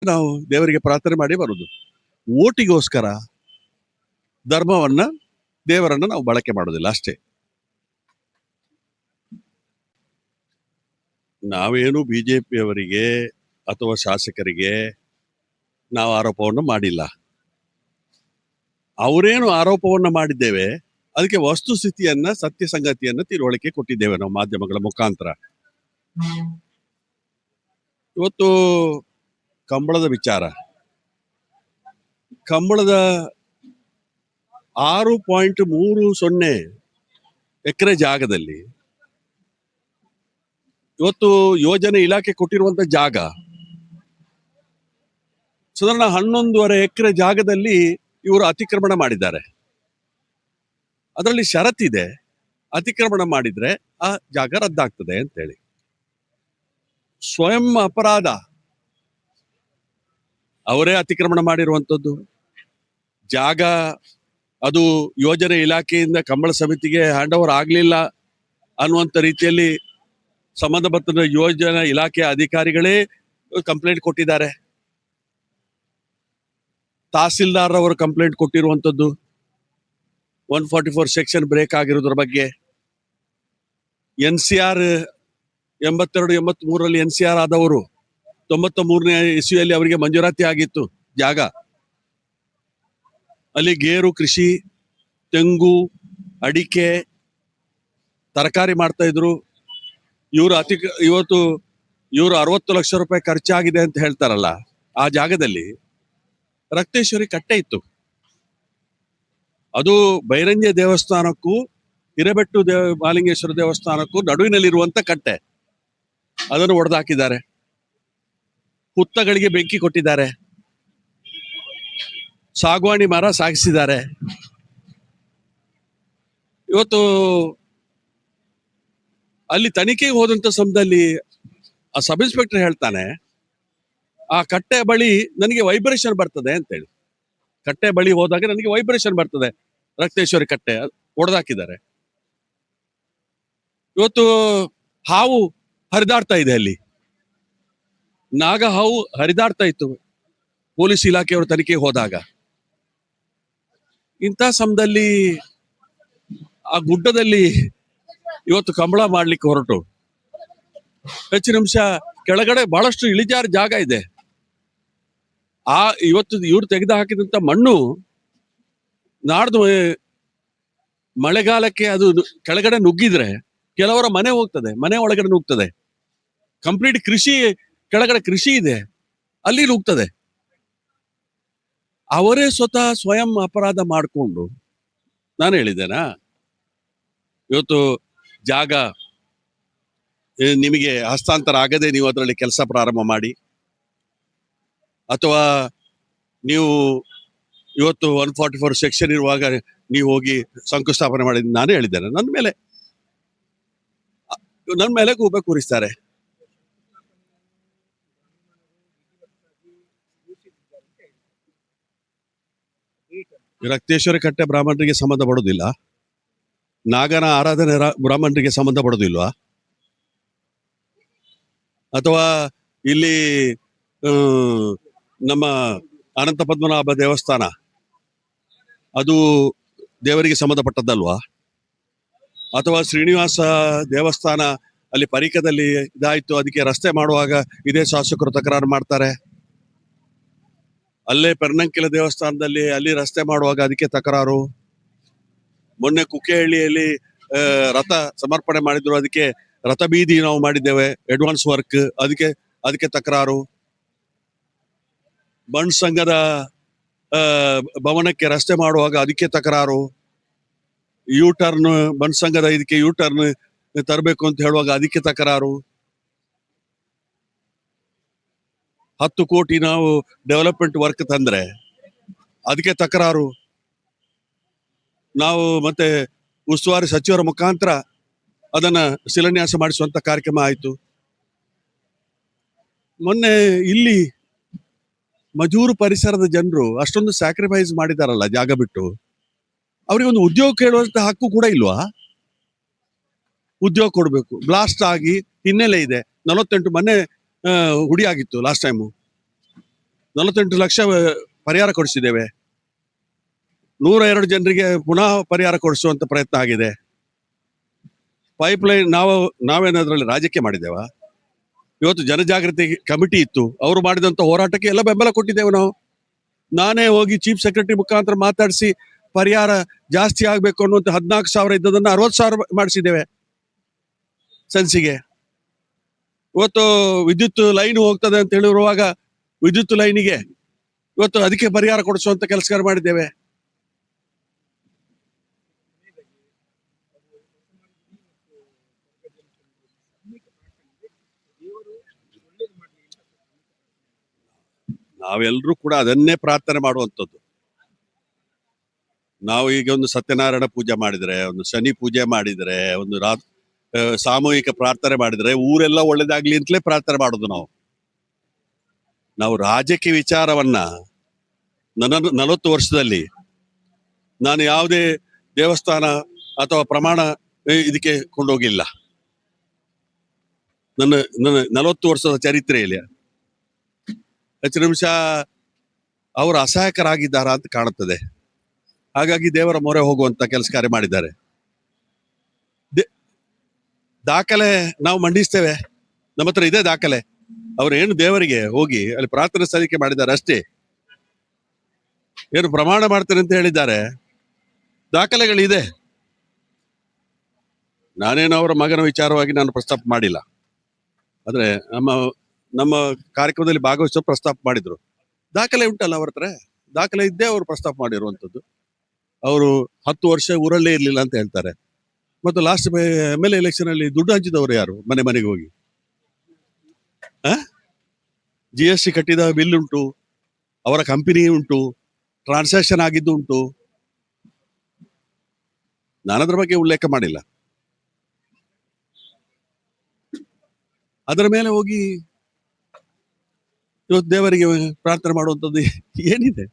ನಾವು ದೇವರಿಗೆ ಪ್ರಾರ್ಥನೆ ಮಾಡಿ ಬರುದು. ಓಟಿಗೋಸ್ಕರ ಧರ್ಮವನ್ನ ದೇವರನ್ನ ನಾವು ಬಳಕೆ ಮಾಡೋದಿಲ್ಲ ಅಷ್ಟೇ. ನಾವೇನು ಬಿಜೆಪಿಯವರಿಗೆ ಅಥವಾ ಶಾಸಕರಿಗೆ ನಾವು ಆರೋಪವನ್ನು ಮಾಡಿಲ್ಲ. ಅವರೇನು ಆರೋಪವನ್ನ ಮಾಡಿದ್ದೇವೆ ಅದಕ್ಕೆ ವಸ್ತುಸ್ಥಿತಿಯನ್ನ ಸತ್ಯ ಸಂಗತಿಯನ್ನ ತಿಳುವಳಿಕೆ ಕೊಟ್ಟಿದ್ದೇವೆ ನಾವು ಮಾಧ್ಯಮಗಳ ಮುಖಾಂತರ. ಇವತ್ತು ಕಂಬಳದ ವಿಚಾರ, ಕಂಬಳದ 6.30 ಎಕರೆ ಜಾಗದಲ್ಲಿ ಇವತ್ತು ಯೋಜನೆ ಇಲಾಖೆ ಕೊಟ್ಟಿರುವಂತ ಜಾಗ ಸಾಧಾರಣ 11.5 ಎಕರೆ ಜಾಗದಲ್ಲಿ ಇವರು ಅತಿಕ್ರಮಣ ಮಾಡಿದ್ದಾರೆ. ಅದರಲ್ಲಿ ಷರತ್ತಿದೆ, ಅತಿಕ್ರಮಣ ಮಾಡಿದ್ರೆ ಆ ಜಾಗ ರದ್ದಾಗ್ತದೆ ಅಂತೇಳಿ. ಸ್ವಯಂ ಅಪರಾಧ, ಅವರೇ ಅತಿಕ್ರಮಣ ಮಾಡಿರುವಂಥದ್ದು ಜಾಗ. ಅದು ಯೋಜನೆ ಇಲಾಖೆಯಿಂದ ಕಂಬಳ ಸಮಿತಿಗೆ ಹ್ಯಾಂಡ್ ಓವರ್ ಆಗ್ಲಿಲ್ಲ ಅನ್ನುವಂಥ ರೀತಿಯಲ್ಲಿ ಸಂಬಂಧಪಟ್ಟ ಯೋಜನಾ ಇಲಾಖೆಯ ಅಧಿಕಾರಿಗಳೇ ಕಂಪ್ಲೇಂಟ್ ಕೊಟ್ಟಿದ್ದಾರೆ. ತಹಸೀಲ್ದಾರ್ ಅವರು ಕಂಪ್ಲೇಂಟ್ ಕೊಟ್ಟಿರುವಂಥದ್ದು 144 ಸೆಕ್ಷನ್ ಬ್ರೇಕ್ ಆಗಿರೋದ್ರ ಬಗ್ಗೆ. NCR 82-83 NCR ಆದವರು 93ನೇ ಇಸ್ವಿಯಲ್ಲಿ ಅವರಿಗೆ ಮಂಜೂರಾತಿ ಆಗಿತ್ತು ಜಾಗ. ಅಲ್ಲಿ ಗೇರು ಕೃಷಿ, ತೆಂಗು, ಅಡಿಕೆ, ತರಕಾರಿ ಮಾಡ್ತಾ ಇದ್ರು. ಇವತ್ತು ಇವರು 60 ಲಕ್ಷ ರೂಪಾಯಿ ಖರ್ಚಾಗಿದೆ ಅಂತ ಹೇಳ್ತಾರಲ್ಲ. ಆ ಜಾಗದಲ್ಲಿ ರಕ್ತೇಶ್ವರಿ ಕಟ್ಟೆ ಇತ್ತು. ಅದು ಬೈರಂಜೆ ದೇವಸ್ಥಾನಕ್ಕೂ ಹಿರೇಬೆಟ್ಟು ಮಾಲಿಂಗೇಶ್ವರ ದೇವಸ್ಥಾನಕ್ಕೂ ನಡುವಿನಲ್ಲಿರುವಂತ ಕಟ್ಟೆ. ಅದನ್ನು ಒಡೆದಾಕಿದ್ದಾರೆ, ಹುತ್ತಗಳಿಗೆ ಬೆಂಕಿ ಕೊಟ್ಟಿದ್ದಾರೆ, ಸಾಗುವಾಣಿ ಮರ ಸಾಗಿಸಿದ್ದಾರೆ. ಇವತ್ತು ಅಲ್ಲಿ ತನಿಖೆಗೆ ಹೋದಂತ ಸಮಯದಲ್ಲಿ ಆ ಸಬ್ ಇನ್ಸ್ಪೆಕ್ಟರ್ ಹೇಳ್ತಾನೆ, ಆ ಕಟ್ಟೆ ಬಳಿ ನನಗೆ ವೈಬ್ರೇಷನ್ ಬರ್ತದೆ ಅಂತೇಳಿ. ಕಟ್ಟೆ ಬಳಿ ಹೋದಾಗ ನನಗೆ ವೈಬ್ರೇಷನ್ ಬರ್ತದೆ. ರಕ್ತೇಶ್ವರಿ ಕಟ್ಟೆ ಒಡೆದಾಕಿದ್ದಾರೆ. ಇವತ್ತು ಹಾವು ಹರಿದಾಡ್ತಾ ಇದೆ, ಅಲ್ಲಿ ನಾಗ ಹಾವು ಹರಿದಾಡ್ತಾ ಇತ್ತು ಪೊಲೀಸ್ ಇಲಾಖೆಯವರು ತನಿಖೆಗೆ ಹೋದಾಗ. ಇಂಥ ಸಮಯದಲ್ಲಿ ಆ ಗುಡ್ಡದಲ್ಲಿ ಇವತ್ತು ಕಂಬಳ ಮಾಡ್ಲಿಕ್ಕೆ ಹೊರಟು ಹೆಚ್ಚಿನ ನಿಮಿಷ ಕೆಳಗಡೆ ಬಹಳಷ್ಟು ಇಳಿಜಾರು ಜಾಗ ಇದೆ. ಇವತ್ತು ಇವ್ರು ತೆಗೆದು ಹಾಕಿದಂತ ಮಣ್ಣು ನಾಡ್ದು ಮಳೆಗಾಲಕ್ಕೆ ಅದು ಕೆಳಗಡೆ ನುಗ್ಗಿದ್ರೆ ಕೆಲವರ ಮನೆ ಹೋಗ್ತದೆ, ಮನೆ ಒಳಗಡೆ ನುಗ್ತದೆ. ಕಂಪ್ಲೀಟ್ ಕೃಷಿ ಕೆಳಗಡೆ ಕೃಷಿ ಇದೆ, ಅಲ್ಲಿ ನುಗ್ತದೆ. ಅವರೇ ಸ್ವತಃ ಸ್ವಯಂ ಅಪರಾಧ ಮಾಡಿಕೊಂಡು, ನಾನು ಹೇಳಿದ್ದೇನಾ ಇವತ್ತು ಜಾಗ ನಿಮಗೆ ಹಸ್ತಾಂತರ ಆಗದೆ ನೀವು ಅದರಲ್ಲಿ ಕೆಲಸ ಪ್ರಾರಂಭ ಮಾಡಿ, ಅಥವಾ ನೀವು ಇವತ್ತು 144 ಸೆಕ್ಷನ್ ಇರುವಾಗ ನೀವು ಹೋಗಿ ಶಂಕುಸ್ಥಾಪನೆ ಮಾಡಿದ ನಾನೇ ಹೇಳಿದ್ದೇನೆ. ನನ್ನ ಮೇಲೆ ಗೂಬೆ ಕೂರಿಸ್ತಾರೆ. ರಕ್ತೇಶ್ವರಿ ಕಟ್ಟೆ ಬ್ರಾಹ್ಮಣರಿಗೆ ಸಂಬಂಧ ಪಡೋದಿಲ್ಲ, ನಾಗನ ಆರಾಧನೆ ಬ್ರಾಹ್ಮಣರಿಗೆ ಸಂಬಂಧ ಪಡೋದಿಲ್ವಾ? ಅಥವಾ ಇಲ್ಲಿ ನಮ್ಮ ಅನಂತ ಪದ್ಮನಾಭ ದೇವಸ್ಥಾನ ಅದು ದೇವರಿಗೆ ಸಂಬಂಧಪಟ್ಟದ್ದಲ್ವಾ? ಅಥವಾ ಶ್ರೀನಿವಾಸ ದೇವಸ್ಥಾನ ಅಲ್ಲಿ ಪರಿಕದಲ್ಲಿ ಇದಾಯ್ತು, ಅದಕ್ಕೆ ರಸ್ತೆ ಮಾಡುವಾಗ ಇದೇ ಶಾಸಕರು ತಕರಾರು ಮಾಡ್ತಾರೆ. ಅಲ್ಲೇ ಪೆರ್ನಂಕಿಲ ದೇವಸ್ಥಾನದಲ್ಲಿ ಅಲ್ಲಿ ರಸ್ತೆ ಮಾಡುವಾಗ ಅದಕ್ಕೆ ತಕರಾರು. ಮೊನ್ನೆ ಕುಕ್ಕೆಹಳ್ಳಿಯಲ್ಲಿ ರಥ ಸಮರ್ಪಣೆ ಮಾಡಿದ್ರು, ಅದಕ್ಕೆ ರಥ ಬೀದಿ ನಾವು ಮಾಡಿದ್ದೇವೆ ಅಡ್ವಾನ್ಸ್ ವರ್ಕ್, ಅದಕ್ಕೆ ತಕರಾರು. ಬಣ್ ಸಂಘದ ಭವನಕ್ಕೆ ರಸ್ತೆ ಮಾಡುವಾಗ ಅದಕ್ಕೆ ತಕರಾರು. ಯೂಟರ್ನ್ ಬಣ್ ಸಂಘದ ಇದಕ್ಕೆ ಯೂಟರ್ನ್ ತರಬೇಕು ಅಂತ ಹೇಳುವಾಗ ಅದಕ್ಕೆ ತಕರಾರು. 10 ಕೋಟಿ ನಾವು ಡೆವಲಪ್ಮೆಂಟ್ ವರ್ಕ್ ತಂದ್ರೆ ಅದಕ್ಕೆ ತಕರಾರು. ನಾವು ಮತ್ತೆ ಉಸ್ತುವಾರಿ ಸಚಿವರ ಮುಖಾಂತರ ಅದನ್ನ ಶಿಲಾನ್ಯಾಸ ಮಾಡಿಸುವಂತ ಕಾರ್ಯಕ್ರಮ ಆಯ್ತು. ಮೊನ್ನೆ ಇಲ್ಲಿ ಮಜೂರು ಪರಿಸರದ ಜನರು ಅಷ್ಟೊಂದು ಸ್ಯಾಕ್ರಿಫೈಸ್ ಮಾಡಿದಾರಲ್ಲ ಜಾಗ ಬಿಟ್ಟು, ಅವರಿಗೆ ಒಂದು ಉದ್ಯೋಗ ಕೇಳುವಂತ ಹಕ್ಕು ಕೂಡ ಇಲ್ವಾ? ಉದ್ಯೋಗ ಕೊಡಬೇಕು. ಬ್ಲಾಸ್ಟ್ ಆಗಿ ಹಿನ್ನೆಲೆ ಇದೆ, 48 ಮನೆ ಹುಡಿ ಆಗಿತ್ತು ಲಾಸ್ಟ್ ಟೈಮು. 48 ಲಕ್ಷ ಪರಿಹಾರ ಕೊಡಿಸಿದ್ದೇವೆ. 102 ಜನರಿಗೆ ಪುನಃ ಪರಿಹಾರ ಕೊಡಿಸುವಂತ ಪ್ರಯತ್ನ ಆಗಿದೆ. ಪೈಪ್ಲೈನ್ ನಾವೇನಾದ್ರಲ್ಲಿ ರಾಜಕೀಯ ಮಾಡಿದ್ದೇವ? ಇವತ್ತು ಜನಜಾಗೃತಿ ಕಮಿಟಿ ಇತ್ತು, ಅವರು ಮಾಡಿದಂತ ಹೋರಾಟಕ್ಕೆ ಎಲ್ಲ ಬೆಂಬಲ ಕೊಟ್ಟಿದ್ದೇವೆ ನಾವು. ನಾನೇ ಹೋಗಿ ಚೀಫ್ ಸೆಕ್ರೆಟರಿ ಮುಖಾಂತರ ಮಾತಾಡಿಸಿ ಪರಿಹಾರ ಜಾಸ್ತಿ ಆಗ್ಬೇಕು ಅನ್ನುವಂತ 14,000 ಇದ್ದದನ್ನ 60,000 ಮಾಡಿಸಿದ್ದೇವೆ ಸೆನ್ಸಿಗೆ. ಇವತ್ತು ವಿದ್ಯುತ್ ಲೈನ್ ಹೋಗ್ತದೆ ಅಂತ ಹೇಳಿರುವಾಗ ವಿದ್ಯುತ್ ಲೈನಿಗೆ ಇವತ್ತು ಅದಕ್ಕೆ ಪರಿಹಾರ ಕೊಡಿಸುವಂತ ಕೆಲಸ ಮಾಡಿದ್ದೇವೆ. ನಾವೆಲ್ಲರೂ ಕೂಡ ಅದನ್ನೇ ಪ್ರಾರ್ಥನೆ ಮಾಡುವಂಥದ್ದು. ನಾವು ಈಗ ಒಂದು ಸತ್ಯನಾರಾಯಣ ಪೂಜೆ ಮಾಡಿದ್ರೆ, ಒಂದು ಶನಿ ಪೂಜೆ ಮಾಡಿದ್ರೆ, ಒಂದು ಸಾಮೂಹಿಕ ಪ್ರಾರ್ಥನೆ ಮಾಡಿದ್ರೆ ಊರೆಲ್ಲ ಒಳ್ಳೇದಾಗ್ಲಿ ಅಂತಲೇ ಪ್ರಾರ್ಥನೆ ಮಾಡೋದು ನಾವು ರಾಜಕೀಯ ವಿಚಾರವನ್ನ 40 ವರ್ಷದಲ್ಲಿ ನಾನು ಯಾವುದೇ ದೇವಸ್ಥಾನ ಅಥವಾ ಪ್ರಮಾಣ ಇದಕ್ಕೆ ಕೊಂಡೋಗಿಲ್ಲ. ನನ್ನ 40 ವರ್ಷದ ಚರಿತ್ರೆಯಲ್ಲಿ ಹೆಚ್ಚು ನಿಮಿಷ ಅವರು ಅಸಹಾಯಕರಾಗಿದ್ದಾರಾ ಅಂತ ಕಾಣುತ್ತದೆ. ಹಾಗಾಗಿ ದೇವರ ಮೊರೆ ಹೋಗುವಂತ ಕೆಲಸ ಕಾರ್ಯ ಮಾಡಿದ್ದಾರೆ. ದಾಖಲೆ ನಾವು ಮಂಡಿಸ್ತೇವೆ, ನಮ್ಮ ಹತ್ರ ಇದೆ ದಾಖಲೆ. ಅವ್ರು ಏನು ದೇವರಿಗೆ ಹೋಗಿ ಅಲ್ಲಿ ಪ್ರಾರ್ಥನೆ ಸಲ್ಲಿಕೆ ಮಾಡಿದ್ದಾರೆ ಅಷ್ಟೇ. ಏನು ಪ್ರಮಾಣ ಮಾಡ್ತಾರೆ ಅಂತ ಹೇಳಿದ್ದಾರೆ, ದಾಖಲೆಗಳಿದೆ. ನಾನೇನು ಅವರ ಮಗನ ವಿಚಾರವಾಗಿ ನಾನು ಪ್ರಸ್ತಾಪ ಮಾಡಿಲ್ಲ. ಆದ್ರೆ ನಮ್ಮ ಕಾರ್ಯಕ್ರಮದಲ್ಲಿ ಭಾಗವಹಿಸೋ ಪ್ರಸ್ತಾಪ ಮಾಡಿದ್ರು. ದಾಖಲೆ ಉಂಟಲ್ಲ ಅವ್ರ ಹತ್ರ, ದಾಖಲೆ ಇದ್ದೇ ಅವರು ಪ್ರಸ್ತಾಪ ಮಾಡಿರುವಂತದ್ದು. ಅವರು 10 ವರ್ಷ ಊರಲ್ಲೇ ಇರ್ಲಿಲ್ಲ ಅಂತ ಹೇಳ್ತಾರೆ. ಮತ್ತು ಲಾಸ್ಟ್ MLA ಎಲೆಕ್ಷನ್ ಅಲ್ಲಿ ದುಡ್ಡು ಹಂಚಿದವರು ಯಾರು? ಮನೆಗೆ ಹೋಗಿ GST ಕಟ್ಟಿದ ಬಿಲ್ ಉಂಟು, ಅವರ ಕಂಪನಿ ಉಂಟು, ಟ್ರಾನ್ಸಾಕ್ಷನ್ ಆಗಿದ್ದು ಉಂಟು. ನಾನದ್ರ ಬಗ್ಗೆ ಉಲ್ಲೇಖ ಮಾಡಿಲ್ಲ. ಅದರ ಮೇಲೆ ಹೋಗಿ ಇವತ್ತು ದೇವರಿಗೆ ಪ್ರಾರ್ಥನೆ ಮಾಡುವಂಥದ್ದು ಏನಿದೆ?